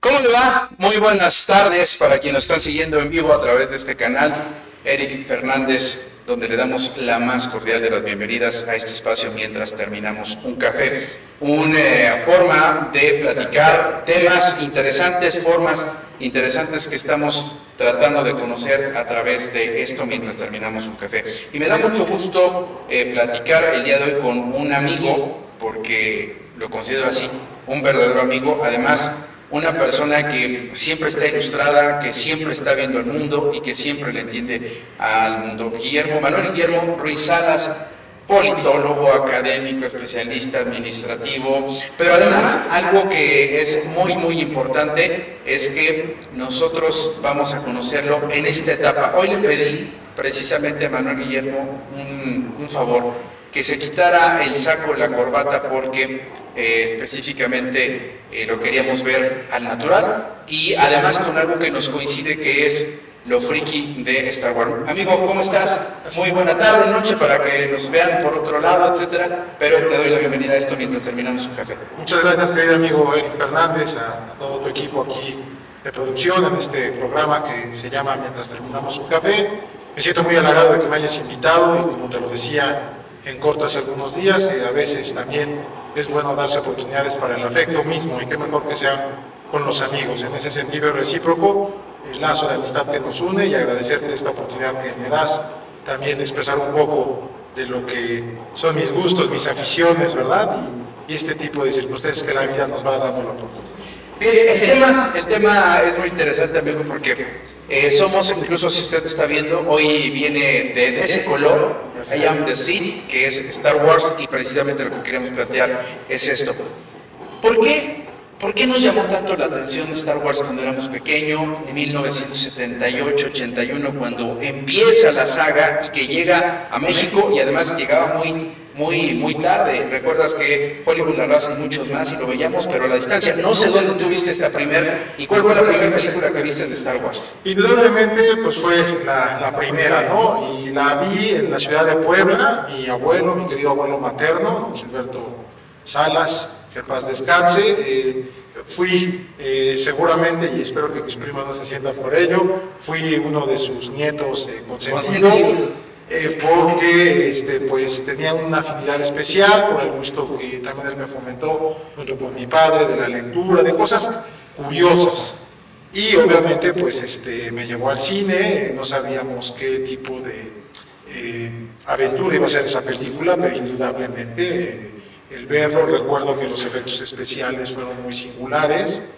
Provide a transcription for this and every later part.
¿Cómo le va? Muy buenas tardes para quienes nos están siguiendo en vivo a través de este canal. Eric Fernández, donde le damos la más cordial de las bienvenidas a este espacio mientras terminamos un café. Una forma de platicar temas interesantes, formas interesantes que estamos tratando de conocer a través de esto mientras terminamos un café. Y me da mucho gusto platicar el día de hoy con un amigo, porque lo considero así, un verdadero amigo, además una persona que siempre está ilustrada, que siempre está viendo el mundo y que siempre le entiende al mundo. Manuel Guillermo Ruiz Salas, politólogo, académico, especialista administrativo, pero además algo que es muy importante es que nosotros vamos a conocerlo en esta etapa. Hoy le pedí precisamente a Manuel Guillermo un favor, que se quitara el saco, la corbata, porque específicamente lo queríamos ver al natural y además con algo que nos coincide, que es lo friki de Star Wars. Amigo, ¿cómo estás? Muy buena tarde, noche, para que nos vean por otro lado, etcétera, pero te doy la bienvenida a esto mientras terminamos un café. Muchas gracias, querido amigo Eric Fernández, a todo tu equipo aquí de producción en este programa que se llama Mientras Terminamos un Café. Me siento muy halagado de que me hayas invitado y, como te lo decía en corto hace algunos días, a veces también es bueno darse oportunidades para el afecto mismo, y qué mejor que sea con los amigos. En ese sentido es recíproco el lazo de amistad que nos une, y agradecerte esta oportunidad que me das también de expresar un poco de lo que son mis gustos, mis aficiones, ¿verdad? Y este tipo de circunstancias que la vida nos va dando la oportunidad. El tema es muy interesante, amigo, porque somos, incluso si usted está viendo, hoy viene de ese color, I Am the Seed, que es Star Wars, y precisamente lo que queremos plantear es esto. ¿Por qué nos llamó tanto la atención Star Wars cuando éramos pequeños, en 1978-81, cuando empieza la saga y que llega a México, y además llegaba muy tarde? Recuerdas que Hollywood la raza y muchos más, y lo veíamos, pero a la distancia. No sé dónde tú viste esta primera, y cuál fue la primera película que viste de Star Wars. Indudablemente, pues fue la primera, ¿no? Y la vi en la ciudad de Puebla. Mi abuelo, mi querido abuelo materno, Gilberto Salas, que en paz descanse, fui seguramente, y espero que mis primos no se sientan por ello, fui uno de sus nietos consentidos. Porque pues tenía una afinidad especial por el gusto que también él me fomentó junto con mi padre, de la lectura, de cosas curiosas. Y obviamente pues me llevó al cine. No sabíamos qué tipo de aventura iba a ser esa película, pero indudablemente el verlo, recuerdo que los efectos especiales fueron muy singulares.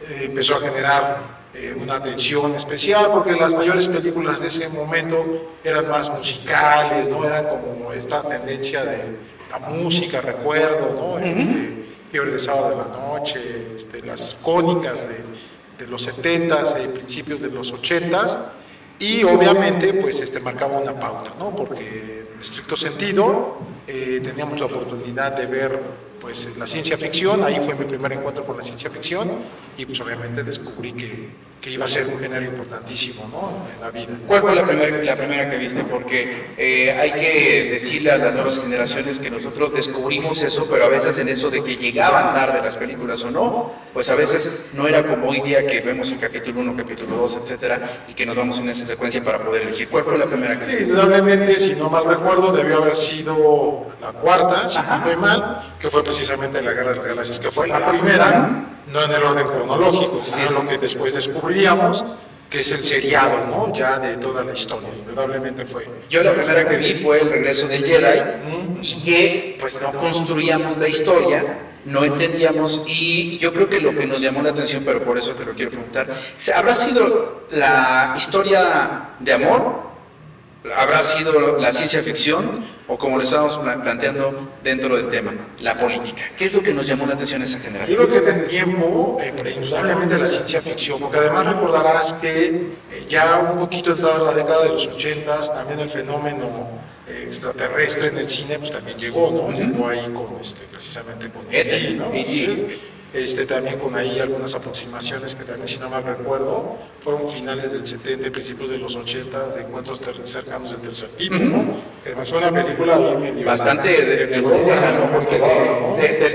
Empezó a generar una atención especial, porque las mayores películas de ese momento eran más musicales, ¿no? Eran como esta tendencia de la música, recuerdo, ¿no? Fiebre de Sábado de la Noche, las icónicas de los 70s y principios de los 80s, y obviamente pues marcaba una pauta, ¿no? Porque en estricto sentido teníamos la oportunidad de ver pues la ciencia ficción. Ahí fue mi primer encuentro con la ciencia ficción, y pues obviamente descubrí que iba a ser un género importantísimo, ¿no? En la vida. ¿Cuál fue la primera que viste? Porque hay que decirle a las nuevas generaciones que nosotros descubrimos eso, pero a veces en eso de que llegaban tarde las películas o no, pues a veces no era como hoy día, que vemos el capítulo 1, capítulo 2, etcétera, y que nos vamos en esa secuencia para poder elegir. ¿Cuál fue la primera que viste? Sí, indudablemente, si no mal recuerdo, debió haber sido la cuarta, si no estoy mal, que fue precisamente La Guerra de las Galaxias, que fue la primera, no en el orden cronológico, sino lo que después descubríamos, que es el seriado, ¿no? Ya de toda la historia. Indudablemente fue. Yo la primera que vi fue El Regreso del Jedi, y que pues no construíamos la historia, no entendíamos, y yo creo que lo que nos llamó la atención, pero por eso te lo quiero preguntar, ¿habrá sido la historia de amor? ¿Habrá sido la ciencia ficción? O, como lo estábamos planteando dentro del tema, la política. ¿Qué es lo que nos llamó la atención a esa generación? Yo creo que en el tiempo, indudablemente la ciencia ficción, porque además recordarás que ya un poquito entrada en la década de los 80s, también el fenómeno extraterrestre en el cine pues también llegó, ¿no? Llegó ahí con precisamente con E.T., ¿no? Sí. también con ahí algunas aproximaciones que también, si no mal recuerdo, fueron finales del 70 y principios de los 80 de encuentros cercanos del tercer tipo, ¿no? Además fue una película bastante porque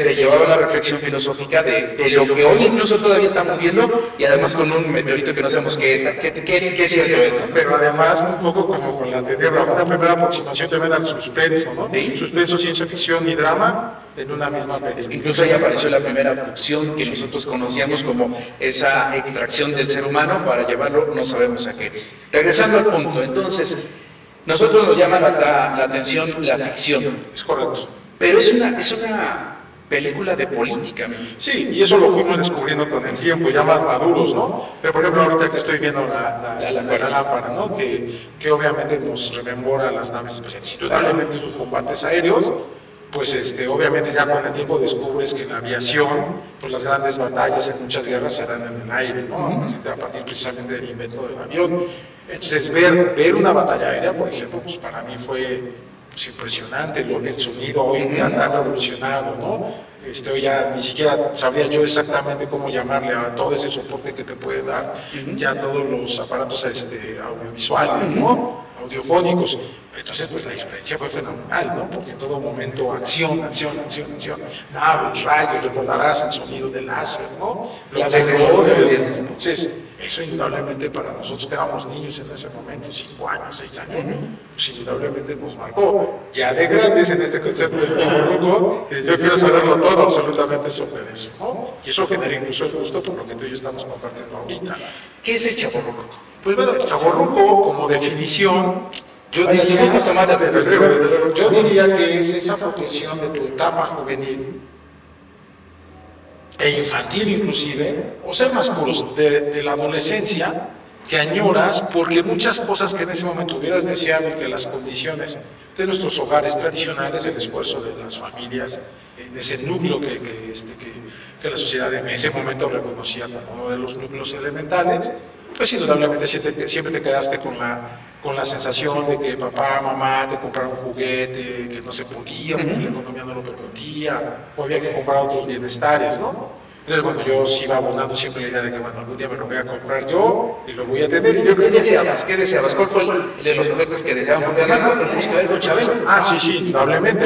te llevaba a la reflexión filosófica de lo que hoy incluso todavía estamos viendo, y además con un meteorito que no sabemos qué es cierto es, ¿no? Pero además un poco como con la tenebra, una primera aproximación también al suspenso, ¿no? ¿Sí? Suspenso, ciencia ficción y drama en una misma película. Incluso ahí apareció la primera abducción que nosotros conocíamos como esa extracción del ser humano para llevarlo, no sabemos a qué. Regresando al punto, entonces, nosotros nos llama la atención la ficción. Es correcto. Pero es una película de política. Sí, y eso lo fuimos descubriendo con el tiempo, ya más maduros, ¿no? Pero por ejemplo, ahorita que estoy viendo la lámpara, ¿no? Que obviamente nos rememora las naves espaciales, indudablemente sus combates aéreos, pues obviamente ya con el tiempo descubres que en la aviación, pues las grandes batallas en muchas guerras se dan en el aire, ¿no? A partir precisamente del invento del avión. Entonces ver una batalla aérea, por ejemplo, pues para mí fue impresionante, el sonido hoy tan revolucionado, ¿no? Hoy ya ni siquiera sabría yo exactamente cómo llamarle a todo ese soporte que te puede dar ya todos los aparatos audiovisuales, ¿no? Audiofónicos. Entonces, pues la experiencia fue fenomenal, ¿no? Porque en todo momento acción, naves, rayos, recordarás el sonido del láser, ¿no? Entonces, eso indudablemente para nosotros que éramos niños en ese momento, 5 años, 6 años, pues indudablemente nos marcó. Ya de grandes en este concepto del chavorruco, yo quiero saberlo todo absolutamente sobre eso, ¿no? Y eso genera incluso el gusto por lo que tú y yo estamos compartiendo ahorita. ¿Qué es el chavorruco? Pues bueno, el chavorruco como definición, yo diría que es esa apropiación de tu etapa juvenil e infantil inclusive, o ser más puros, de la adolescencia que añoras porque muchas cosas que en ese momento hubieras deseado y que las condiciones de nuestros hogares tradicionales, el esfuerzo de las familias, en ese núcleo que la sociedad en ese momento reconocía como uno de los núcleos elementales, pues indudablemente siempre te quedaste con la sensación de que papá, mamá te compraron un juguete que no se podía, porque la economía no lo permitía, o había que comprar otros bienestares, ¿no? Entonces, bueno, yo sí iba abonando siempre la idea de que, bueno, algún día me lo voy a comprar yo y lo voy a tener. Y yo, ¿Qué deseabas? ¿Cuál fue el de los juguetes que deseaban? Porque además no tenemos que ver con Chabelo. Sí, indudablemente,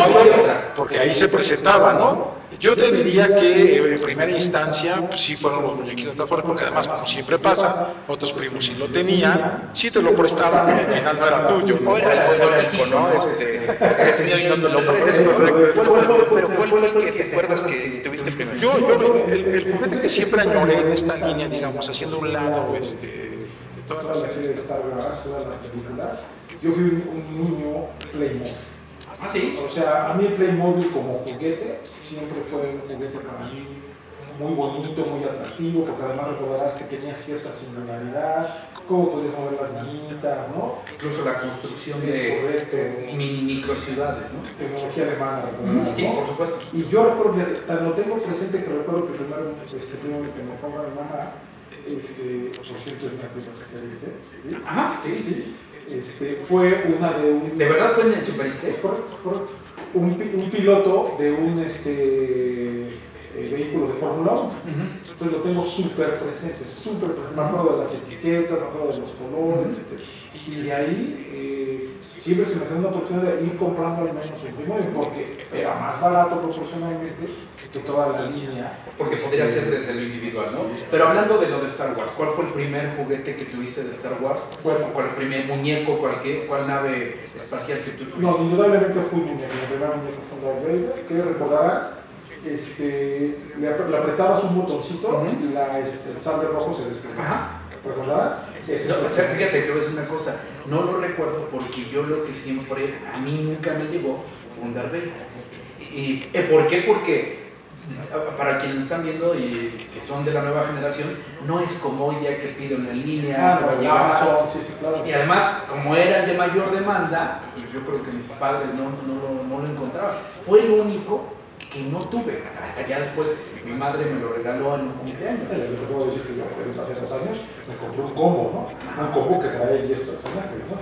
porque ahí se presentaba, ¿no? Yo te diría que en primera instancia pues, sí fueron los muñequitos de afuera, porque además, como siempre pasa, otros primos sí lo tenían, sí te lo prestaban, pero al final no era tuyo. No era el tipo, ¿no? Es mío y no te lo presto. Pero ¿cuál fue el que te acuerdas que tuviste primero? El juguete que siempre añoré en esta línea, digamos, haciendo un lado de todas las series de Star Wars, todas las películas, yo fui un niño Playmobil. ¿Sí? O sea, a mí el Playmobil como juguete siempre fue un juguete para mí muy bonito, muy atractivo, porque además recordarás que tenía cierta singularidad, cómo podías mover las niñitas, ¿no? Incluso la construcción de microciudades, ¿no? Tecnología alemana, sí, ¿no? por supuesto. Y yo recuerdo, tan lo tengo presente que recuerdo que primero que me compra mi mamá, por cierto, el ¿sí? Ajá, sí. Fue una de un... ¿De verdad fue en el Super Step? Correcto. Un piloto de un vehículo de Fórmula 1. Entonces lo tengo súper presente, me acuerdo de las etiquetas, me acuerdo de los colores, etc. Y de ahí siempre se me dio una oportunidad de ir comprando al menos un Playmobil, porque era más barato proporcionalmente que toda la línea. Porque podría ser desde lo individual, ¿no? Pero hablando de lo de Star Wars, ¿cuál fue el primer juguete que tuviste de Star Wars? Bueno, ¿Cuál el primer muñeco, cuál nave espacial que tú tuviste? No, indudablemente fue un muñeco, el primer muñeco fue un Darth Vader, que recordarás, le apretabas un botoncito y el sable rojo se desplegaba. ¿Recordarás? No, o sea, fíjate, te voy a decir una cosa, no lo recuerdo porque yo lo que siempre, a mí nunca me llegó fue un Darth Vader. ¿Y por qué? Porque para quienes están viendo y que son de la nueva generación, no es como hoy día que pido en la línea, claro. Y además, como era el de mayor demanda, pues yo creo que mis padres no lo encontraban. Fue el único que no tuve. Hasta ya después mi madre me lo regaló en un cumpleaños. Yo te puedo decir que yo hace 2 años me compré un combo, ¿no? Un combo que trae 10 personajes, ¿no?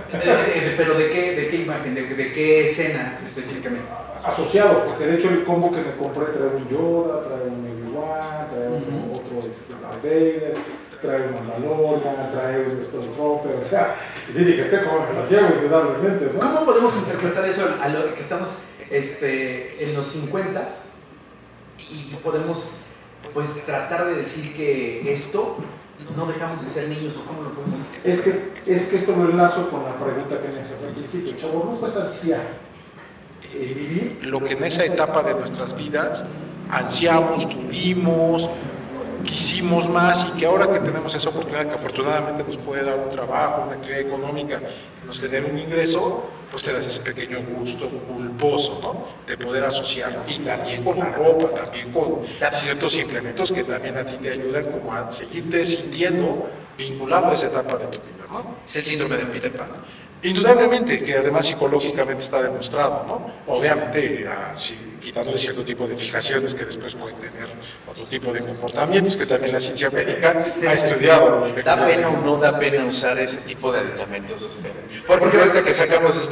¿Pero de qué imagen? ¿De qué escena específicamente? Asociado, porque de hecho el combo que me compré trae un Yoda, trae un Obi-Wan, trae otro Darth Vader, trae un Mandalorian, trae un Stormtrooper, o sea, sí dije, como me lo llevo indudablemente, ¿no? ¿Cómo podemos interpretar eso a lo que estamos en los 50s y podemos pues tratar de decir que esto no dejamos de ser niños? ¿O cómo lo podemos decir? Es que esto lo enlazo con la pregunta que me hacía al principio. Chavorruco es ansiar vivir lo que en esa etapa de nuestras vidas ansiamos, tuvimos, quisimos más, y que ahora que tenemos esa oportunidad que afortunadamente nos puede dar un trabajo, una actividad económica que nos genere un ingreso, pues te das ese pequeño gusto culposo, ¿no? De poder asociar, y también con la ropa, también con ciertos implementos que también a ti te ayudan como a seguirte sintiendo vinculado a esa etapa de tu vida, ¿no? Es el síndrome de Peter Pan. Indudablemente, que además psicológicamente está demostrado, ¿no? Obviamente, quitándole cierto tipo de fijaciones que después pueden tener otro tipo de comportamientos que también la ciencia médica ha estudiado. ¿Da pena o no da pena usar ese tipo de aditamentos? Por ejemplo, ahorita que sacamos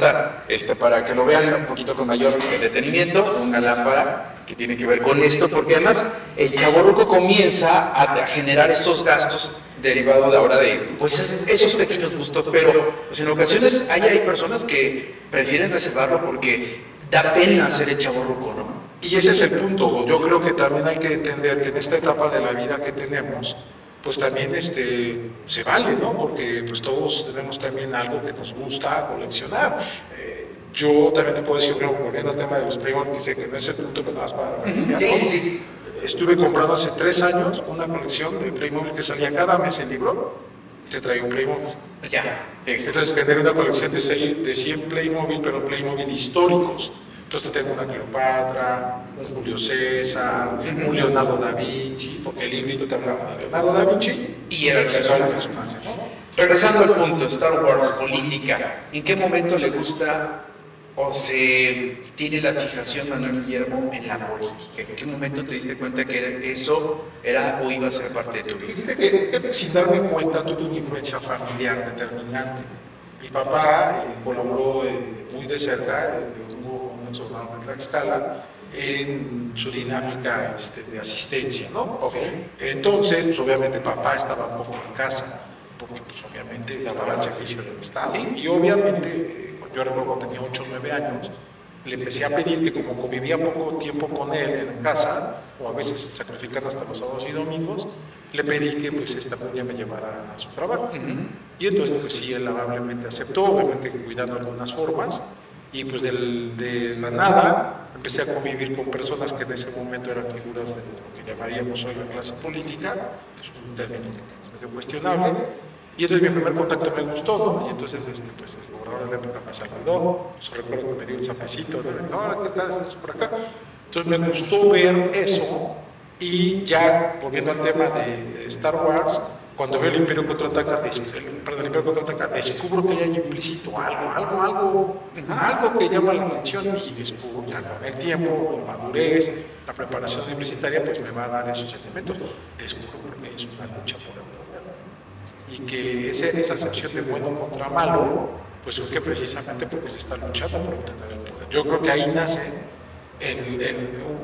para que lo vean un poquito con mayor detenimiento, una lámpara que tiene que ver con esto, porque además el chavorruco comienza a generar estos gastos derivados de ahora de pues esos pequeños gustos, pero pues en ocasiones hay personas que prefieren reservarlo porque da pena ser el chavorruco, ¿no? Y ese es el punto. Yo creo que también hay que entender que en esta etapa de la vida que tenemos, pues también se vale, ¿no? Porque pues todos tenemos también algo que nos gusta coleccionar. Yo también te puedo decir, volviendo al tema de los Playmobil, que sé que no es el punto, pero nada más para mencionar, ¿no? Sí. Estuve comprando hace 3 años una colección de Playmobil que salía cada mes en libro, y te traía un Playmobil. Ya. Entonces generé una colección de 100 Playmobil, pero Playmobil históricos. Entonces tengo una Cleopatra, un Julio César, un Leonardo da Vinci, porque el librito te hablaba de Leonardo da Vinci y era el personaje, ¿no? Regresando al punto, Star Wars, política, ¿en qué momento le gusta o se tiene la fijación Manuel Guillermo en la política? ¿En qué momento te diste cuenta que eso era o iba a ser parte de tu vida? Fíjate que sin darme cuenta tuve una influencia familiar determinante. Mi papá colaboró muy de cerca, con un exornado de Tlaxcala, en su dinámica de asistencia, ¿no? Okay. Entonces, pues, obviamente papá estaba un poco en casa, porque pues obviamente estaba al servicio del Estado. Y obviamente, yo recuerdo cuando tenía 8 o 9 años, le empecé a pedir que como convivía poco tiempo con él en casa, o a veces sacrificando hasta los sábados y domingos, le pedí que pues un día me llevara a su trabajo. Y entonces pues sí, él amablemente aceptó, obviamente cuidando algunas formas, y pues de la nada empecé a convivir con personas que en ese momento eran figuras de lo que llamaríamos hoy la clase política, que es un término medio cuestionable. Y entonces mi primer contacto me gustó, ¿no? Y entonces pues el gobernador de la época me saludó, pues, recuerdo que me dio un zapecito, me dijo, ahora, ¿qué tal? ¿Estás por acá? Entonces me gustó ver eso, y ya volviendo al tema de Star Wars, cuando veo el Imperio Contraataca, descubro que hay implícito algo que llama la atención, y descubro ya con el tiempo, la madurez, la preparación universitaria, pues me va a dar esos elementos. Descubro que es una lucha por el poder, y que esa acepción de bueno contra malo, pues surge precisamente porque se está luchando por obtener el poder. Yo creo que ahí nace,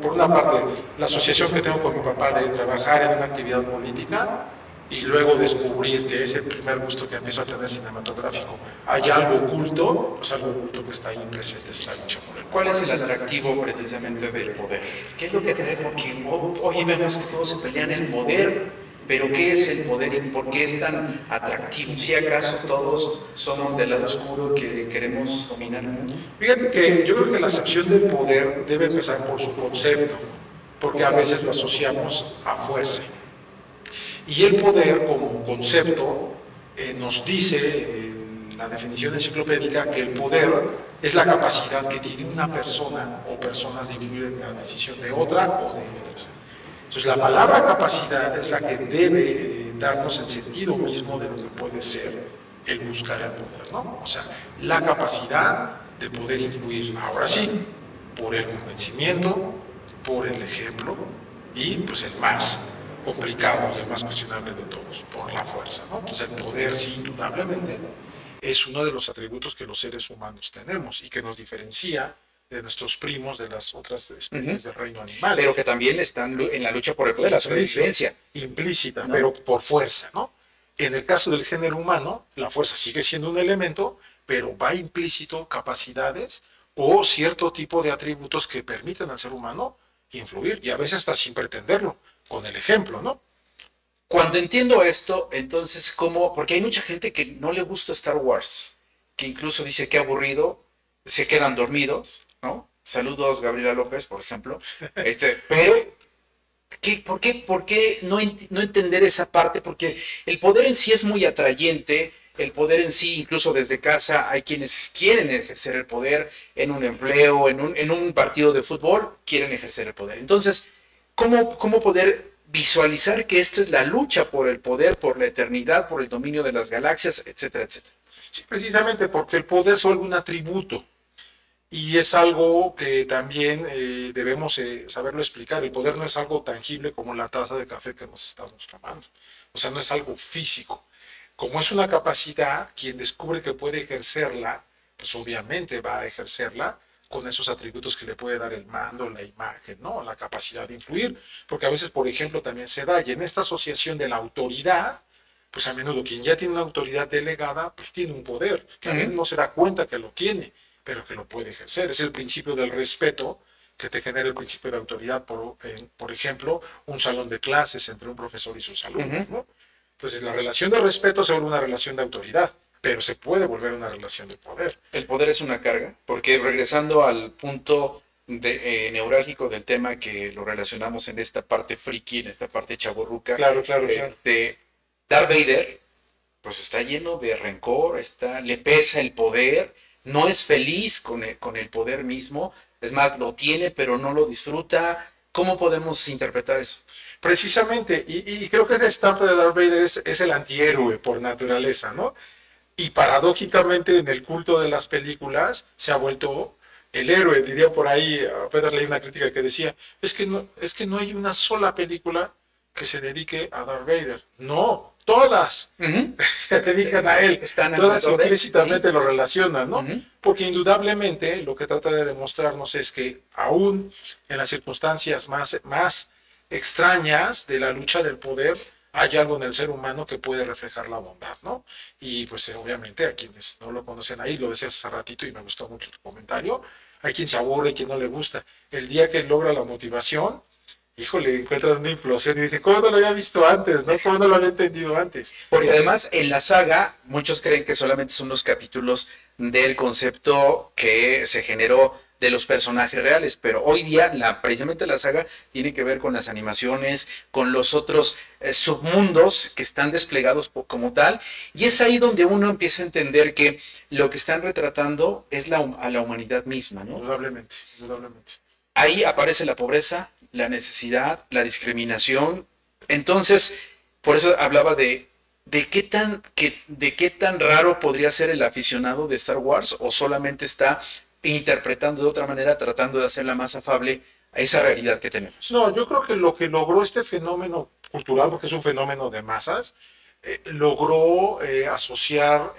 por una parte, la asociación que tengo con mi papá de trabajar en una actividad política, y luego descubrir que es el primer gusto que empiezo a tener cinematográfico. Hay algo oculto, pues algo oculto que está ahí presente, es la lucha por el poder. ¿Cuál es el atractivo precisamente del poder? ¿Qué es lo que trae? Porque hoy vemos que todos se pelean el poder, pero ¿qué es el poder y por qué es tan atractivo? ¿Si acaso todos somos del lado oscuro que queremos dominar el mundo? Fíjate que yo creo que la acepción del poder debe empezar por su concepto, porque a veces lo asociamos a fuerza. Y el poder como concepto nos dice la definición enciclopédica que el poder es la capacidad que tiene una persona o personas de influir en la decisión de otra o de otras. Entonces la palabra capacidad es la que debe darnos el sentido mismo de lo que puede ser el buscar el poder, ¿no? O sea, la capacidad de poder influir, ahora sí, por el convencimiento, por el ejemplo, y pues el más complicado y el más cuestionable de todos, por la fuerza, ¿no? Entonces el poder, sí, indudablemente, es uno de los atributos que los seres humanos tenemos y que nos diferencia de nuestros primos de las otras especies del reino animal. Pero que también están en la lucha por el poder, la sobrevivencia. Implícita, ¿no? Pero por fuerza, ¿no? En el caso del género humano, la fuerza sigue siendo un elemento, pero va implícito capacidades o cierto tipo de atributos que permiten al ser humano influir, y a veces hasta sin pretenderlo, con el ejemplo, ¿no? Cuando entiendo esto, entonces, ¿cómo? Porque hay mucha gente que no le gusta Star Wars, que incluso dice que aburrido, se quedan dormidos, ¿no? Saludos, Gabriela López, por ejemplo. Pero, ¿por qué no entender esa parte? Porque el poder en sí es muy atrayente, el poder en sí, incluso desde casa, hay quienes quieren ejercer el poder en un empleo, en un partido de fútbol, quieren ejercer el poder. Entonces, ¿cómo poder visualizar que esta es la lucha por el poder, por la eternidad, por el dominio de las galaxias, etcétera, etcétera? Sí, precisamente porque el poder es algo un atributo. Y es algo que también debemos saberlo explicar. El poder no es algo tangible como la taza de café que nos estamos tomando. O sea, no es algo físico. Como es una capacidad, quien descubre que puede ejercerla, pues obviamente va a ejercerla con esos atributos que le puede dar el mando, la imagen, ¿no? La capacidad de influir. Porque a veces, por ejemplo, también se da, y en esta asociación de la autoridad, pues a menudo quien ya tiene una autoridad delegada, pues tiene un poder, que a veces no se da cuenta que lo tiene, pero que lo puede ejercer. Es el principio del respeto que te genera el principio de autoridad, por ejemplo, un salón de clases entre un profesor y sus alumnos, ¿no? Entonces, la relación de respeto se vuelve una relación de autoridad, pero se puede volver una relación de poder. El poder es una carga, porque regresando al punto neurálgico del tema que lo relacionamos en esta parte friki, en esta parte chavorruca, claro. Darth Vader, pues está lleno de rencor, le pesa el poder, no es feliz con el poder mismo, es más, lo tiene, pero no lo disfruta. ¿Cómo podemos interpretar eso? Precisamente, y creo que esa estampa de Darth Vader es el antihéroe por naturaleza, ¿no? Y paradójicamente en el culto de las películas se ha vuelto el héroe. Diría por ahí, apenas leí una crítica que decía, es que no hay una sola película que se dedique a Darth Vader. No, todas se dedican a él, todas implícitamente lo relacionan, ¿no? Porque indudablemente lo que trata de demostrarnos es que aún en las circunstancias más extrañas de la lucha del poder, hay algo en el ser humano que puede reflejar la bondad, ¿no? Y pues obviamente a quienes no lo conocen ahí, lo decías hace ratito y me gustó mucho tu comentario, hay quien se aburre, quien no le gusta. El día que logra la motivación, híjole, encuentran una implosión y dicen, ¿cómo no lo había visto antes? ¿No? ¿Cómo no lo había entendido antes? Porque además en la saga, muchos creen que solamente son los capítulos del concepto que se generó de los personajes reales, pero hoy día precisamente la saga tiene que ver con las animaciones, con los otros submundos que están desplegados como tal, y es ahí donde uno empieza a entender que lo que están retratando es a la humanidad misma, ¿no? Indudablemente. Ahí aparece la pobreza, la necesidad, la discriminación. Entonces, por eso hablaba de qué tan raro podría ser el aficionado de Star Wars, o solamente está interpretando de otra manera, tratando de hacerla más afable a esa realidad que tenemos. No, yo creo que lo que logró este fenómeno cultural, porque es un fenómeno de masas, logró asociar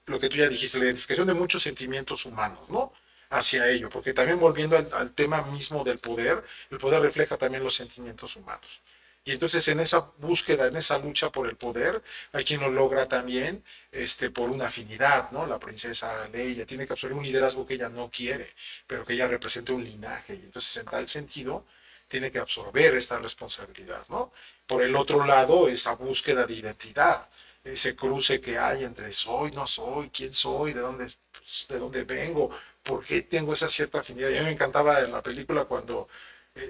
lo que tú ya dijiste, la identificación de muchos sentimientos humanos, ¿no? Hacia ello, porque también volviendo al tema mismo del poder, el poder refleja también los sentimientos humanos. Y entonces en esa búsqueda, en esa lucha por el poder, hay quien lo logra también por una afinidad, ¿no? La princesa Leia tiene que absorber un liderazgo que ella no quiere, pero que ella representa un linaje. Y entonces en tal sentido tiene que absorber esta responsabilidad, ¿no? Por el otro lado, esa búsqueda de identidad, ese cruce que hay entre soy, no soy, quién soy, de dónde vengo, por qué tengo esa cierta afinidad. Y a mí me encantaba en la película cuando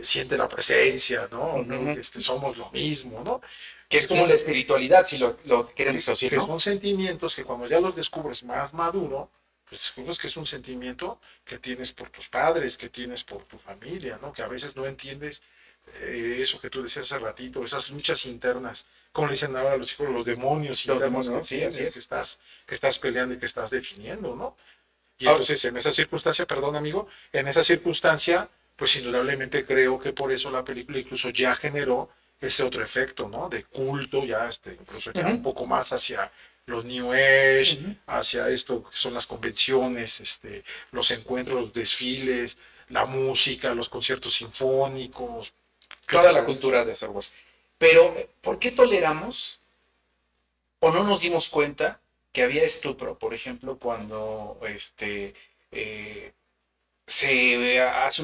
siente la presencia, ¿no? Somos lo mismo, ¿no? Que es como la espiritualidad, si lo quieres decir, ¿no? Que son sentimientos que cuando ya los descubres más maduro, pues descubres que es un sentimiento que tienes por tus padres, que tienes por tu familia, ¿no? Que a veces no entiendes eso que tú decías hace ratito, esas luchas internas, como le dicen ahora los hijos, los demonios internos que tienes, que estás peleando y que estás definiendo, ¿no? Y entonces en esa circunstancia, perdón amigo, en esa circunstancia, pues indudablemente creo que por eso la película incluso ya generó ese otro efecto, ¿no? De culto, ya incluso ya un poco más hacia los New Age, hacia esto que son las convenciones, los encuentros, los desfiles, la música, los conciertos sinfónicos. Toda la cultura de Star Wars. Pero, ¿por qué toleramos o no nos dimos cuenta que había estupro? Por ejemplo, cuando se hace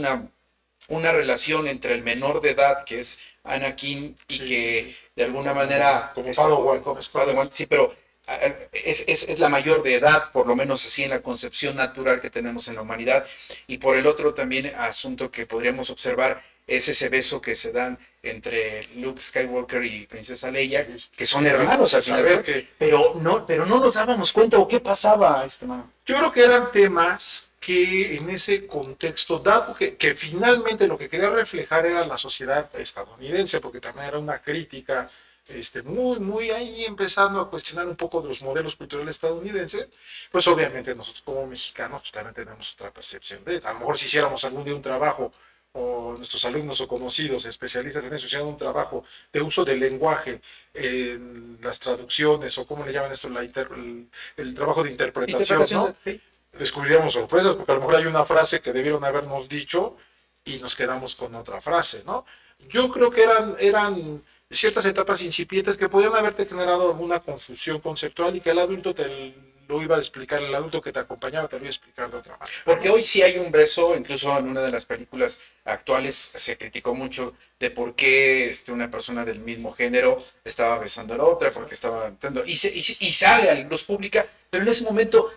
una relación entre el menor de edad, que es Anakin, y Sí, que sí, sí. de alguna manera... Como Padawan. Padawan, sí, pero es la mayor de edad, por lo menos así en la concepción natural que tenemos en la humanidad. Y por el otro también asunto que podríamos observar es ese beso que se dan entre Luke Skywalker y Princesa Leia, que son hermanos al final, pero no nos dábamos cuenta o qué pasaba, mano. Yo creo que eran temas que en ese contexto, dado que finalmente lo que quería reflejar era la sociedad estadounidense, porque también era una crítica muy ahí empezando a cuestionar un poco de los modelos culturales estadounidenses, pues obviamente nosotros como mexicanos pues también tenemos otra percepción de, a lo mejor si hiciéramos algún día un trabajo, o nuestros alumnos o conocidos especialistas en eso hicieran un trabajo de uso del lenguaje en las traducciones, o cómo le llaman esto, el trabajo de interpretación, ¿no? Sí. Descubriríamos sorpresas, porque a lo mejor hay una frase que debieron habernos dicho y nos quedamos con otra frase, ¿no? Yo creo que eran ciertas etapas incipientes que podían haberte generado alguna confusión conceptual y que el adulto te lo iba a explicar, el adulto que te acompañaba te lo iba a explicar de otra manera. Porque hoy sí hay un beso, incluso en una de las películas actuales se criticó mucho de por qué una persona del mismo género estaba besando a la otra, porque estaba... Y sale a la luz pública, pero en ese momento...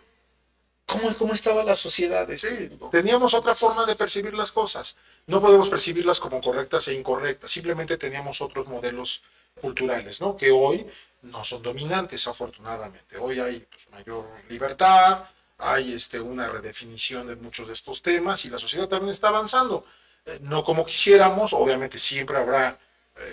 ¿Cómo estaba la sociedad? Sí, teníamos otra forma de percibir las cosas. No podemos percibirlas como correctas e incorrectas. Simplemente teníamos otros modelos culturales, ¿no? Que hoy no son dominantes, afortunadamente. Hoy hay pues, mayor libertad, hay una redefinición de muchos de estos temas y la sociedad también está avanzando. No como quisiéramos, obviamente siempre habrá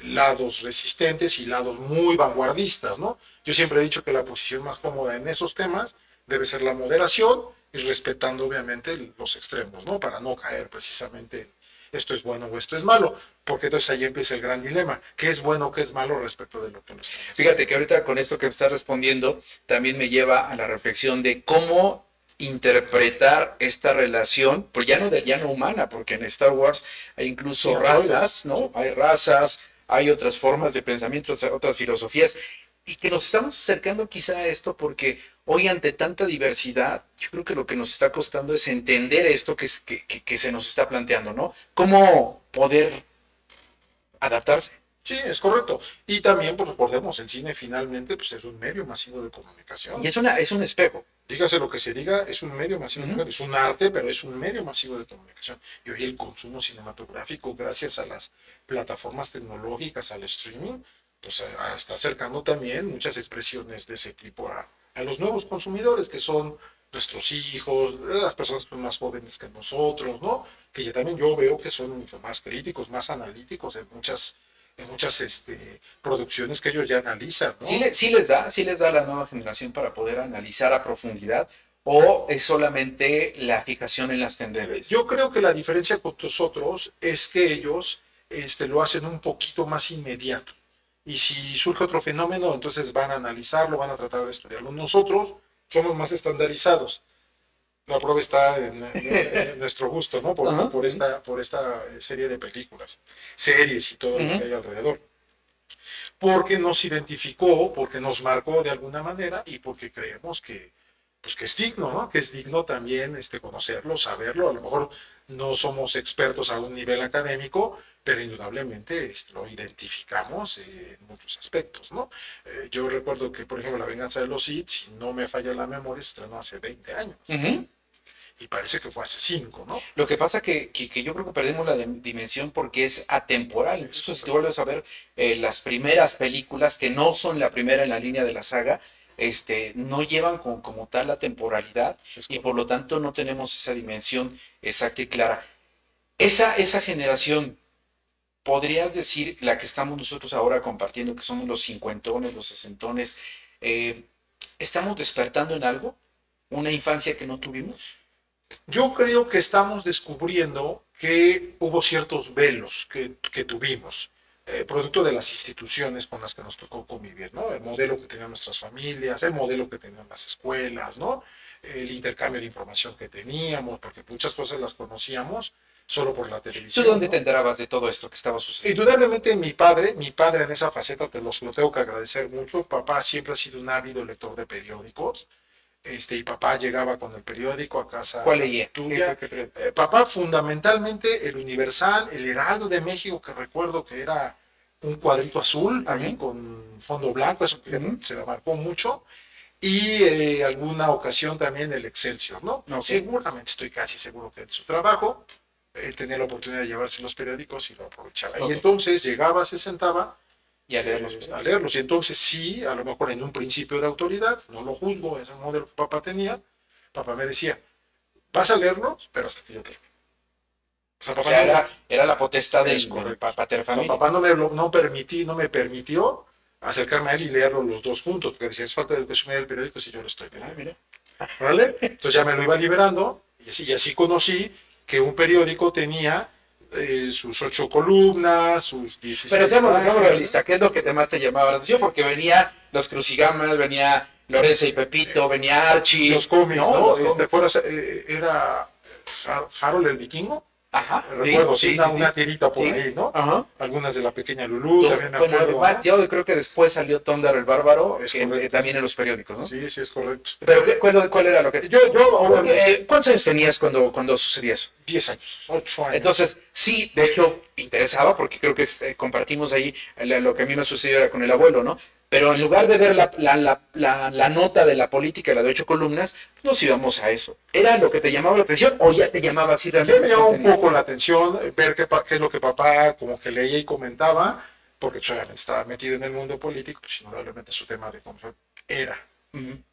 lados resistentes y lados muy vanguardistas, ¿no? Yo siempre he dicho que la posición más cómoda en esos temas debe ser la moderación y respetando obviamente los extremos, ¿no? Para no caer precisamente en esto es bueno o esto es malo, porque entonces ahí empieza el gran dilema, ¿qué es bueno o qué es malo respecto de lo que nos estamos? Fíjate que ahorita con esto que me estás respondiendo también me lleva a la reflexión de cómo interpretar esta relación, pues ya no humana, porque en Star Wars hay incluso razas, ¿no? Hay razas, hay otras formas de pensamiento, otras filosofías, y que nos estamos acercando quizá a esto porque hoy ante tanta diversidad, yo creo que lo que nos está costando es entender esto que se nos está planteando, ¿no? ¿Cómo poder adaptarse? Sí, es correcto. Y también, pues recordemos, el cine finalmente pues, es un medio masivo de comunicación. Y es un espejo. Dígase lo que se diga, es un medio masivo de comunicación. Es un arte, pero es un medio masivo de comunicación. Y hoy el consumo cinematográfico, gracias a las plataformas tecnológicas, al streaming, pues está acercando también muchas expresiones de ese tipo a los nuevos consumidores, que son nuestros hijos, las personas más jóvenes que nosotros, ¿no? Que ya también yo veo que son mucho más críticos, más analíticos en muchas producciones que ellos ya analizan, ¿no? Sí les da a la nueva generación para poder analizar a profundidad, o es solamente la fijación en las tendencias. Yo creo que la diferencia con nosotros es que ellos lo hacen un poquito más inmediato. Y si surge otro fenómeno, entonces van a analizarlo, van a tratar de estudiarlo. Nosotros somos más estandarizados. La prueba está en nuestro gusto, ¿no? Por esta serie de películas, series y todo lo que hay alrededor. Porque nos identificó, porque nos marcó de alguna manera y porque creemos que, pues, que es digno, ¿no? Que es digno también conocerlo, saberlo. A lo mejor no somos expertos a un nivel académico, pero indudablemente lo identificamos en muchos aspectos, ¿no? Yo recuerdo que, por ejemplo, La venganza de los Sith, si no me falla la memoria, se estrenó hace 20 años. Y parece que fue hace 5, ¿no? Lo que pasa que yo creo que perdemos la dimensión porque es atemporal. Incluso si tú vuelves a ver las primeras películas, que no son la primera en la línea de la saga, no llevan como tal la temporalidad y por lo tanto no tenemos esa dimensión exacta y clara. Esa generación, podrías decir, la que estamos nosotros ahora compartiendo, que somos los cincuentones, los sesentones, ¿estamos despertando en algo? ¿Una infancia que no tuvimos? Yo creo que estamos descubriendo que hubo ciertos velos que tuvimos, producto de las instituciones con las que nos tocó convivir, ¿no? El modelo que tenían nuestras familias, el modelo que tenían las escuelas, ¿no? El intercambio de información que teníamos, porque muchas cosas las conocíamos solo por la televisión. ¿Tú dónde ¿no? te enterabas de todo esto que estaba sucediendo? Indudablemente mi padre en esa faceta lo tengo que agradecer mucho. Papá siempre ha sido un ávido lector de periódicos. Y papá llegaba con el periódico a casa. ¿Cuál leía? Tuya. Papá fundamentalmente el Universal, el Heraldo de México, que recuerdo que era un cuadrito azul, ahí con fondo blanco, eso se le marcó mucho, y alguna ocasión también el Excelsior, ¿no? Okay. Seguramente, estoy casi seguro que en su trabajo, él tenía la oportunidad de llevarse los periódicos y lo aprovechaba. Okay. Y entonces llegaba, se sentaba, y a leerlos. A leerlos. Y entonces sí, a lo mejor en un principio de autoridad, no lo juzgo, es el modelo que papá tenía, papá me decía, vas a leerlos, pero hasta que yo termine. O sea, era la potestad del paterfamilias. O sea, papá no me permitió acercarme a él y leerlo los dos juntos, porque decía, es falta de educación del periódico si yo lo estoy leyendo. Mira. ¿Vale? Entonces ya me lo iba liberando, y así conocí que un periódico tenía sus 8 columnas, sus 16... Pero seamos realistas, ¿qué es lo que más te llamaba la atención? Porque venía los Crucigamas, venía Lorenza y Pepito, venía Archie... Los cómics, ¿no? ¿Te acuerdas? Era Harold el Vikingo. Ajá. Recuerdo, sí, una tirita por ahí, ¿no? Ajá. Algunas de la pequeña Lulú, también me acuerdo. Bueno, yo creo que después salió Tondar el Bárbaro, que también en los periódicos, ¿no? Sí, es correcto. Pero ¿cuál era lo que...? ¿Cuántos años tenías cuando sucedía eso? 10 años, 8 años. Entonces, sí, de hecho, interesaba, porque creo que compartimos ahí lo que a mí me sucedió era con el abuelo, ¿no? Pero en lugar de ver la nota de la política, la de 8 columnas, nos íbamos a eso. ¿Era lo que te llamaba la atención o ya te llamaba así realmente? Me llamaba un poco la atención ver qué es lo que papá como que leía y comentaba, porque obviamente estaba metido en el mundo político, pues indudablemente su tema de control era.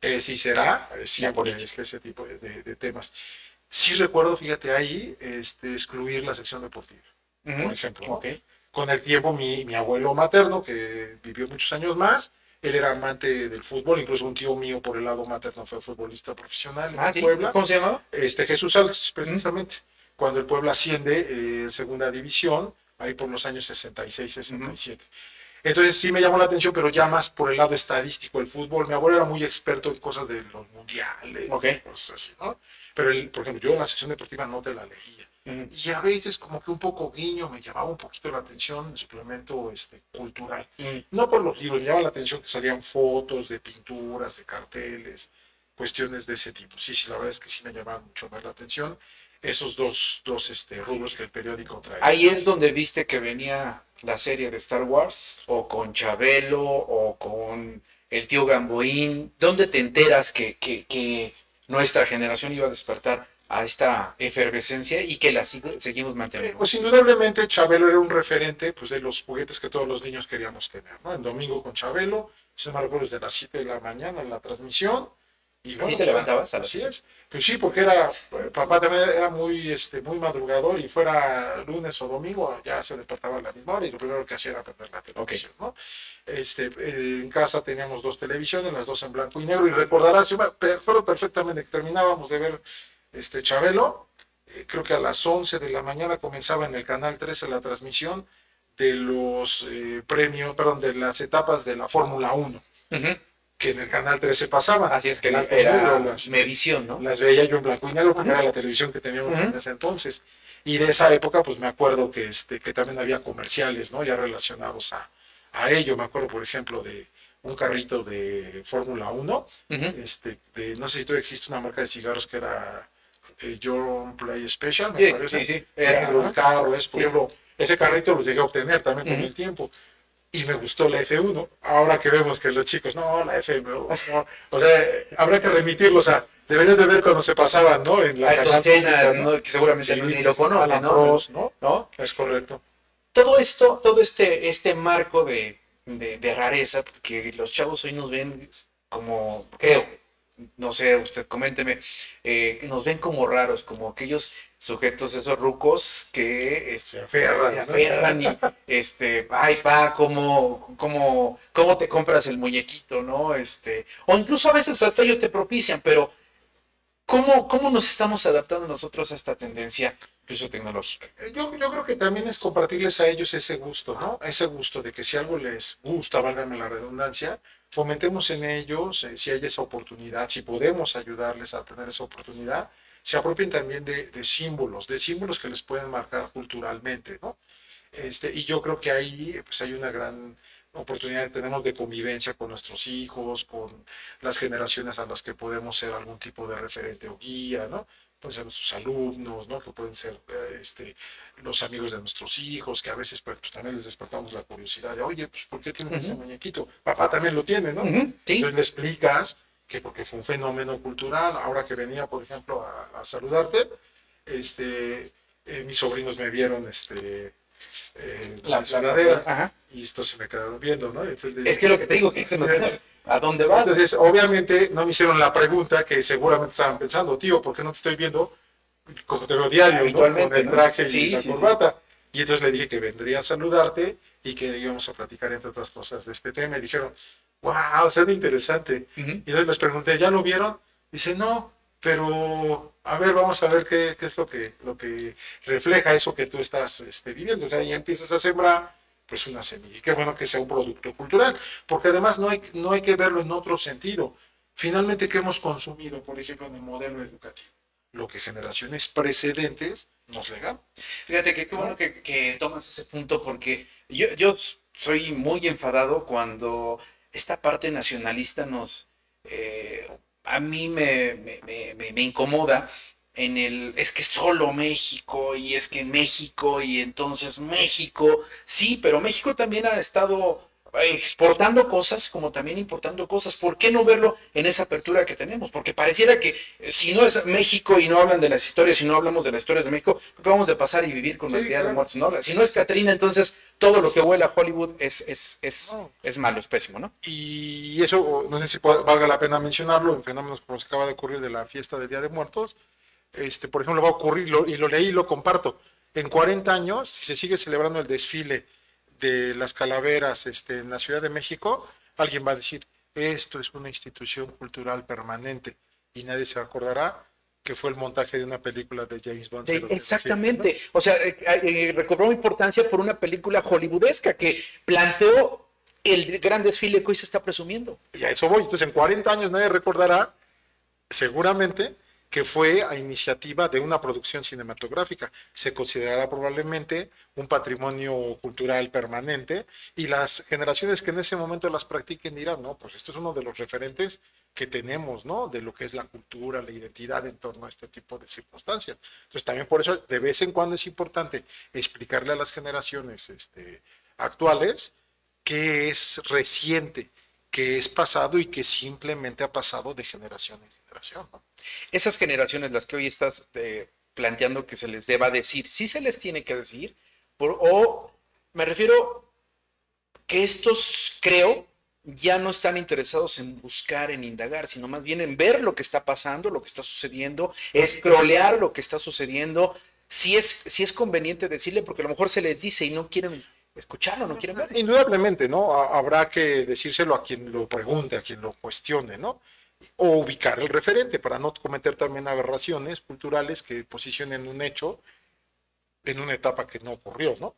Sí será, siempre ese tipo de temas. Sí recuerdo, fíjate ahí, excluir la sección deportiva, por ejemplo, ¿no? Okay. Con el tiempo mi abuelo materno, que vivió muchos años más, él era amante del fútbol, incluso un tío mío por el lado materno fue futbolista profesional en Puebla. ¿Cómo se llamaba? Jesús Salas, precisamente. Cuando el Puebla asciende segunda división, ahí por los años 66, 67. Entonces sí me llamó la atención, pero ya más por el lado estadístico del fútbol. Mi abuelo era muy experto en cosas de los mundiales, cosas así, ¿no? Pero por ejemplo, yo en la sección deportiva no te la leía. Y a veces como que un poco guiño me llamaba un poquito la atención el suplemento cultural. No por los libros, me llamaba la atención que salían fotos de pinturas, de carteles, cuestiones de ese tipo. Sí, la verdad es que sí me llamaban mucho más la atención esos dos rubros que el periódico trae. Ahí es donde viste que venía la serie de Star Wars, o con Chabelo, o con el tío Gamboín. ¿Dónde te enteras que nuestra generación iba a despertar a esta efervescencia y que la seguimos manteniendo? Pues indudablemente Chabelo era un referente pues, de los juguetes que todos los niños queríamos tener, ¿no? El domingo con Chabelo, si no me recuerdo, desde las 7 de la mañana en la transmisión. Y bueno, ¿Sí te levantabas? Así es. Pues sí, porque papá también era muy madrugador y fuera lunes o domingo ya se despertaba a la misma hora y lo primero que hacía era prender la televisión, ¿no? En casa teníamos 2 televisiones, las 2 en blanco y negro, y recordarás, yo me acuerdo perfectamente que terminábamos de ver Chabelo, creo que a las 11 de la mañana comenzaba en el canal 13 la transmisión de los de las etapas de la Fórmula 1. Que en el canal 13 pasaban. Así es que era Mevisión, ¿no? Las veía yo en blanco y negro porque era la televisión que teníamos en ese entonces. Y de esa época, pues me acuerdo que también había comerciales, ¿no? Ya relacionados a ello. Me acuerdo, por ejemplo, de un carrito de Fórmula 1. No sé si todavía existe una marca de cigarros que era Your Play Special, me parece. Sí. El carro, por ejemplo, ese carrito lo llegué a obtener también con el tiempo. Y me gustó la F1. Ahora que vemos que los chicos, no, la F1, no. O sea, habrá que remitirlos a... Deberías de ver cuando se pasaban, ¿no? En la cadena, ¿no? Que seguramente ni lo conocen, ¿no? Es correcto. Todo este marco de rareza, porque los chavos hoy nos ven como, creo, no sé, usted coménteme, nos ven como raros, como aquellos sujetos, esos rucos que se aferran y, ay, pa, ¿cómo te compras el muñequito, no? O incluso a veces hasta ellos te propician, pero ¿Cómo nos estamos adaptando nosotros a esta tendencia incluso tecnológica? Yo creo que también es compartirles a ellos ese gusto, ¿no? Ese gusto de que si algo les gusta, válgame la redundancia, fomentemos en ellos, si hay esa oportunidad, si podemos ayudarles a tener esa oportunidad, se apropien también de símbolos que les pueden marcar culturalmente, ¿no? Y yo creo que ahí pues hay una gran oportunidad que tenemos de convivencia con nuestros hijos, con las generaciones a las que podemos ser algún tipo de referente o guía, ¿no? Pueden ser nuestros alumnos, ¿no? Que pueden ser los amigos de nuestros hijos, que a veces pues, también les despertamos la curiosidad de, oye, pues ¿por qué tienes ese muñequito? Papá también lo tiene, ¿no? Sí. Entonces le explicas que porque fue un fenómeno cultural, ahora que venía, por ejemplo, a saludarte, mis sobrinos me vieron, la sudadera, y esto se me quedaron viendo, ¿no? Entonces, es que lo que te digo, que ¿a dónde va? Entonces, obviamente, no me hicieron la pregunta que seguramente estaban pensando, tío, ¿por qué no te estoy viendo como te veo diario, ¿no? Con el traje y la corbata? Y entonces le dije que vendría a saludarte y que íbamos a platicar, entre otras cosas, de este tema. Y dijeron, wow, suena interesante. Y entonces les pregunté, ¿ya lo vieron? Dice, no, pero a ver, vamos a ver qué es lo que refleja eso que tú estás viviendo. O sea, ya empiezas a sembrar pues una semilla. Y qué bueno que sea un producto cultural, porque además no hay que verlo en otro sentido. Finalmente, ¿qué hemos consumido, por ejemplo, en el modelo educativo? Lo que generaciones precedentes nos legaron. Fíjate que qué bueno que tomas ese punto, porque yo soy muy enfadado cuando esta parte nacionalista a mí me incomoda es que solo México, y es que México, y entonces México, sí, pero México también ha estado exportando cosas como también importando cosas. ¿Por qué no verlo en esa apertura que tenemos? Porque pareciera que si no es México y no hablan de las historias, si no hablamos de las historias de México, acabamos de pasar y vivir con el Día de Muertos, ¿no? Si no es Catrina, entonces todo lo que huele a Hollywood es malo, es pésimo, ¿no? Y eso, no sé si valga la pena mencionarlo, en fenómenos como se acaba de ocurrir de la fiesta del Día de Muertos, por ejemplo, va a ocurrir, y lo leí y lo comparto, en 40 años, si se sigue celebrando el desfile de las calaveras en la Ciudad de México, alguien va a decir, esto es una institución cultural permanente, y nadie se acordará que fue el montaje de una película de James Bond. Exactamente, ¿no? O sea, recobró importancia por una película hollywoodesca que planteó el gran desfile que hoy se está presumiendo. Y a eso voy. Entonces, en 40 años nadie recordará, seguramente, que fue a iniciativa de una producción cinematográfica. Se considerará probablemente un patrimonio cultural permanente, y las generaciones que en ese momento las practiquen dirán, no, pues esto es uno de los referentes que tenemos, ¿no? De lo que es la cultura, la identidad en torno a este tipo de circunstancias. Entonces, también por eso, de vez en cuando es importante explicarle a las generaciones actuales qué es reciente, qué es pasado y que simplemente ha pasado de generación en generación, ¿no? Esas generaciones, las que hoy estás planteando que se les deba decir, sí se les tiene que decir, o me refiero que estos, creo, ya no están interesados en buscar, en indagar, sino más bien en ver lo que está pasando, lo que está sucediendo, scrollear lo que está sucediendo. Si es conveniente decirle, porque a lo mejor se les dice y no quieren escucharlo, no quieren verlo. Indudablemente, ¿no? Habrá que decírselo a quien lo pregunte, a quien lo cuestione, ¿no? O ubicar el referente para no cometer también aberraciones culturales que posicionen un hecho en una etapa que no ocurrió, ¿no?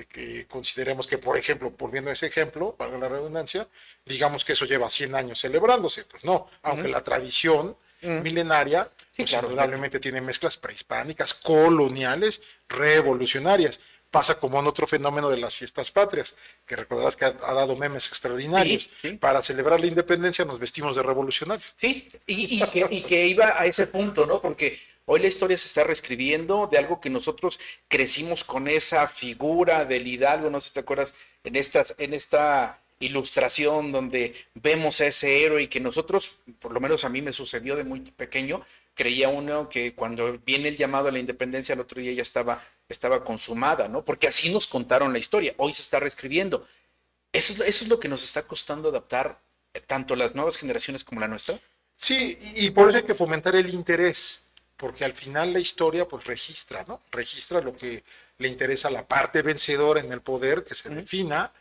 Que consideremos que, por ejemplo, volviendo a ese ejemplo, valga la redundancia, digamos que eso lleva 100 años celebrándose, pues no, aunque la tradición milenaria, pues claro, indudablemente tiene mezclas prehispánicas, coloniales, revolucionarias. Pasa como en otro fenómeno de las fiestas patrias, que recordarás que ha dado memes extraordinarios. Sí. Para celebrar la independencia nos vestimos de revolucionarios. Sí, y que iba a ese punto, ¿no? Porque hoy la historia se está reescribiendo de algo que nosotros crecimos con esa figura del Hidalgo, no sé si te acuerdas, en esta ilustración donde vemos a ese héroe, y que nosotros, por lo menos a mí me sucedió de muy pequeño, creía uno que cuando viene el llamado a la independencia, el otro día ya estaba consumada, ¿no? Porque así nos contaron la historia, hoy se está reescribiendo. Eso es lo que nos está costando adaptar, tanto las nuevas generaciones como la nuestra. Sí, y por eso hay que fomentar el interés, porque al final la historia pues registra, ¿no? Registra lo que le interesa a la parte vencedora en el poder, que se defina,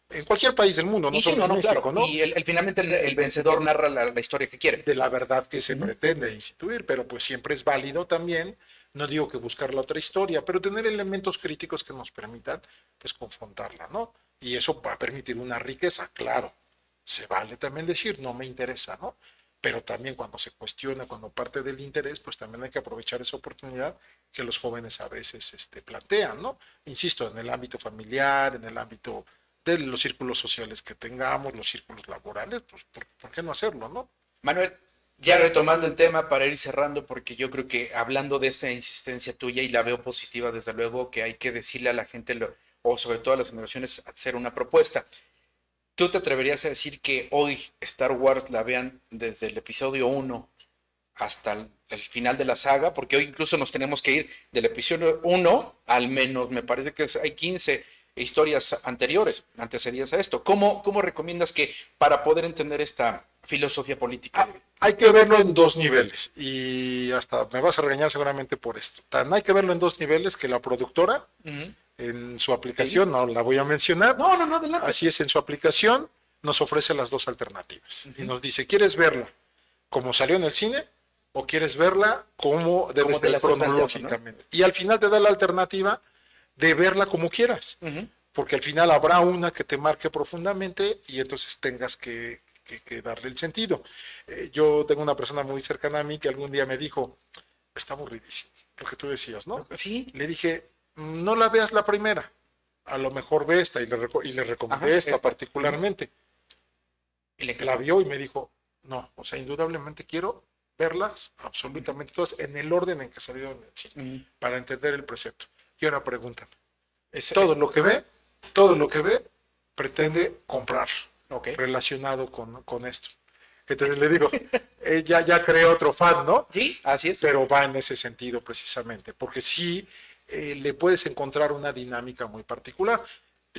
En cualquier país del mundo, no Y sí, solo en México, claro. ¿no? Y finalmente el vencedor narra la historia que quiere. De la verdad que se pretende instituir, pero pues siempre es válido también, no digo que buscar la otra historia, pero tener elementos críticos que nos permitan pues confrontarla, ¿no? Y eso va a permitir una riqueza, claro, se vale también decir, no me interesa, ¿no? Pero también cuando se cuestiona, cuando parte del interés, pues también hay que aprovechar esa oportunidad que los jóvenes a veces plantean, ¿no? Insisto, en el ámbito familiar, en el ámbito de los círculos sociales que tengamos, los círculos laborales, pues ¿por qué no hacerlo, no? Manuel, ya retomando el tema para ir cerrando, porque yo creo que hablando de esta insistencia tuya, y la veo positiva desde luego, que hay que decirle a la gente, o sobre todo a las generaciones, hacer una propuesta. ¿Tú te atreverías a decir que hoy Star Wars la vean desde el episodio 1 hasta el final de la saga? Porque hoy incluso nos tenemos que ir del episodio 1, al menos me parece que hay 15 historias anteriores, antecedidas a esto. ¿Cómo recomiendas que para poder entender esta filosofía política? Hay que verlo en dos niveles, y hasta me vas a regañar seguramente por esto. Hay que verlo en dos niveles, que la productora, en su aplicación, no la voy a mencionar, no, adelante. Así es, en su aplicación nos ofrece las dos alternativas y nos dice, ¿quieres verla como salió en el cine o quieres verla como debe ser cronológicamente? ¿No? Y al final te da la alternativa de verla como quieras, porque al final habrá una que te marque profundamente y entonces tengas que darle el sentido. Yo tengo una persona muy cercana a mí que algún día me dijo, está aburridísimo, lo que tú decías, ¿no? Sí. Le dije, no la veas la primera, a lo mejor ve esta, y le recomendé esta particularmente. Y la vio y me dijo, no, o sea, indudablemente quiero verlas absolutamente todas en el orden en que salieron en el cine, para entender el precepto. Y ahora pregúntame, todo lo que ve pretende comprar, relacionado con esto. Entonces le digo, ya creé otro fan, ¿no? Sí, así es. Pero va en ese sentido precisamente, porque sí le puedes encontrar una dinámica muy particular.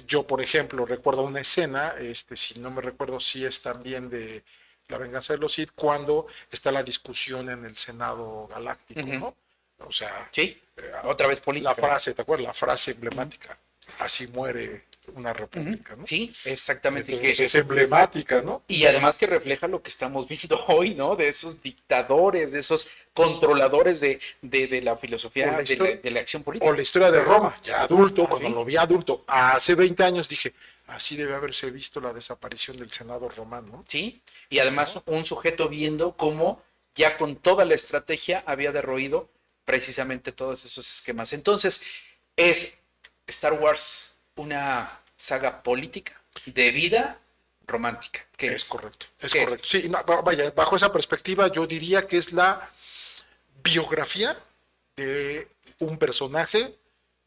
Yo, por ejemplo, recuerdo una escena, si no me recuerdo si es también de La venganza de los Sith, cuando está la discusión en el Senado Galáctico, ¿no? O sea, sí, otra vez política. La frase, ¿te acuerdas? La frase emblemática, así muere una república, ¿no? Sí, exactamente. Entonces, es emblemática, ¿no? Y además que refleja lo que estamos viendo hoy, ¿no? De esos dictadores, de esos controladores de la filosofía, de la acción política. O la historia de Roma, ya adulto, cuando lo vi adulto, hace 20 años dije, así debe haberse visto la desaparición del Senado romano. Sí, y además un sujeto viendo cómo ya con toda la estrategia había derroído precisamente todos esos esquemas. Entonces, ¿es Star Wars una saga política de vida romántica? Es correcto, es correcto. Sí, no, vaya, bajo esa perspectiva yo diría que es la biografía de un personaje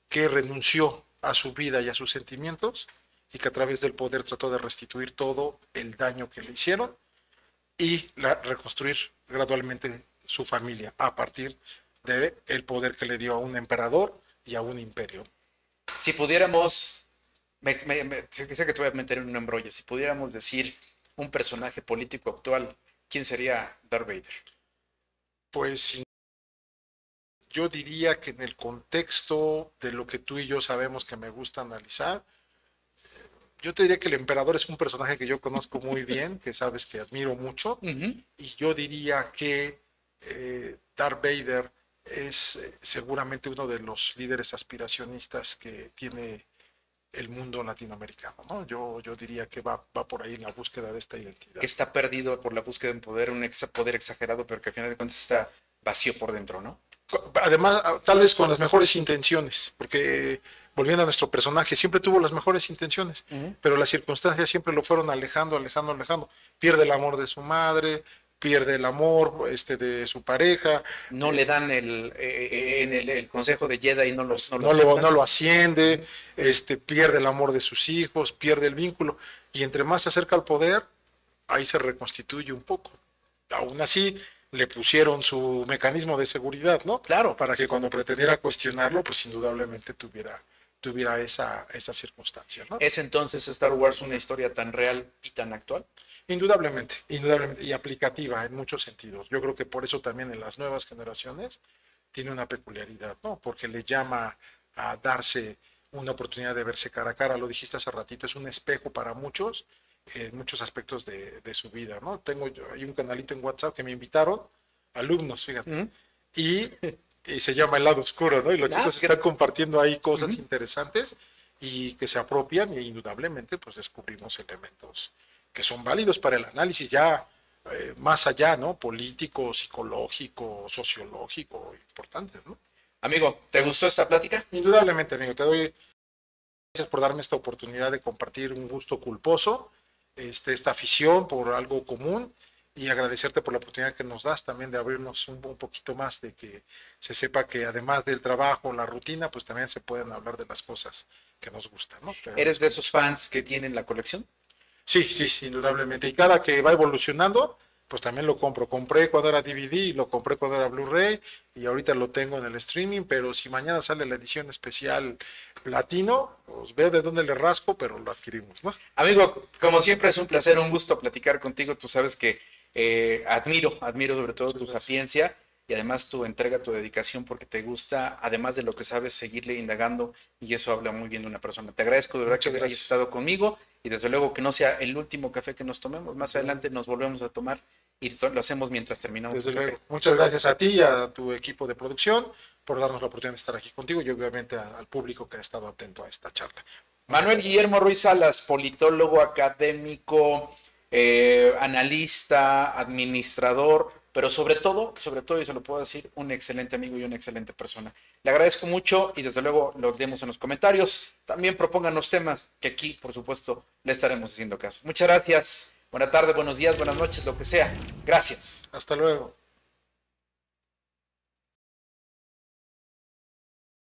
que renunció a su vida y a sus sentimientos y que a través del poder trató de restituir todo el daño que le hicieron y reconstruir gradualmente su familia a partir del poder que le dio a un emperador y a un imperio. Si pudiéramos, sé que te voy a meter en un embrollo, si pudiéramos decir un personaje político actual, ¿quién sería Darth Vader? Pues yo diría que en el contexto de lo que tú y yo sabemos que me gusta analizar, yo te diría que el emperador es un personaje que yo conozco muy bien, que sabes que admiro mucho, y yo diría que Darth Vader es seguramente uno de los líderes aspiracionistas que tiene el mundo latinoamericano, ¿no? Yo diría que va por ahí en la búsqueda de esta identidad. Que está perdido por la búsqueda de poder, un poder exagerado, pero que al final de cuentas está vacío por dentro, ¿no? Además, tal vez con las mejores intenciones, porque volviendo a nuestro personaje, siempre tuvo las mejores intenciones, pero las circunstancias siempre lo fueron alejando. Pierde el amor de su madre, pierde el amor de su pareja. No le dan el consejo de Jedi, no lo asciende, pierde el amor de sus hijos, pierde el vínculo, y entre más se acerca al poder, ahí se reconstituye un poco. Aún así, le pusieron su mecanismo de seguridad, ¿no? Claro. Para que cuando pretendiera cuestionarlo, pues indudablemente tuviera esa circunstancia, ¿no? ¿Es entonces Star Wars una historia tan real y tan actual? Indudablemente, y aplicativa en muchos sentidos. Yo creo que por eso también en las nuevas generaciones tiene una peculiaridad, ¿no? Porque le llama a darse una oportunidad de verse cara a cara. Lo dijiste hace ratito, es un espejo para muchos, en muchos aspectos de su vida, ¿no? Hay un canalito en WhatsApp que me invitaron, alumnos, fíjate, y se llama El Lado Oscuro, ¿no? Y los chicos están compartiendo ahí cosas interesantes y que se apropian, y indudablemente pues descubrimos elementos que son válidos para el análisis ya más allá, ¿no? Político, psicológico, sociológico, importantes, ¿no? Amigo, ¿te gustó esta plática? Indudablemente, amigo, te doy gracias por darme esta oportunidad de compartir un gusto culposo, esta afición por algo común, y agradecerte por la oportunidad que nos das también de abrirnos un poquito más, de que se sepa que además del trabajo, la rutina, pues también se pueden hablar de las cosas que nos gustan, ¿no? ¿Eres de esos fans que tienen la colección? Sí, indudablemente. Y cada que va evolucionando, pues también lo compro. Compré cuando era DVD y lo compré cuando era Blu-ray, y ahorita lo tengo en el streaming, pero si mañana sale la edición especial platino, pues veo de dónde le rasco, pero lo adquirimos, ¿no? Amigo, como siempre es un placer, un gusto platicar contigo. Tú sabes que admiro sobre todo tu sapiencia y además tu entrega, tu dedicación, porque te gusta, además de lo que sabes, seguirle indagando, y eso habla muy bien de una persona. Te agradezco de verdad que hayas estado conmigo, y desde luego que no sea el último café que nos tomemos. Más adelante nos volvemos a tomar y lo hacemos mientras terminamos. Desde luego. Muchas gracias a ti y a tu equipo de producción por darnos la oportunidad de estar aquí contigo, y obviamente al público que ha estado atento a esta charla. Manuel Guillermo Ruiz Salas, politólogo, académico, analista, administrador, pero sobre todo, y se lo puedo decir, un excelente amigo y una excelente persona. Le agradezco mucho, y desde luego los leemos en los comentarios. También propónganos temas que aquí, por supuesto, le estaremos haciendo caso. Muchas gracias. Buena tarde, buenos días, buenas noches, lo que sea. Gracias. Hasta luego.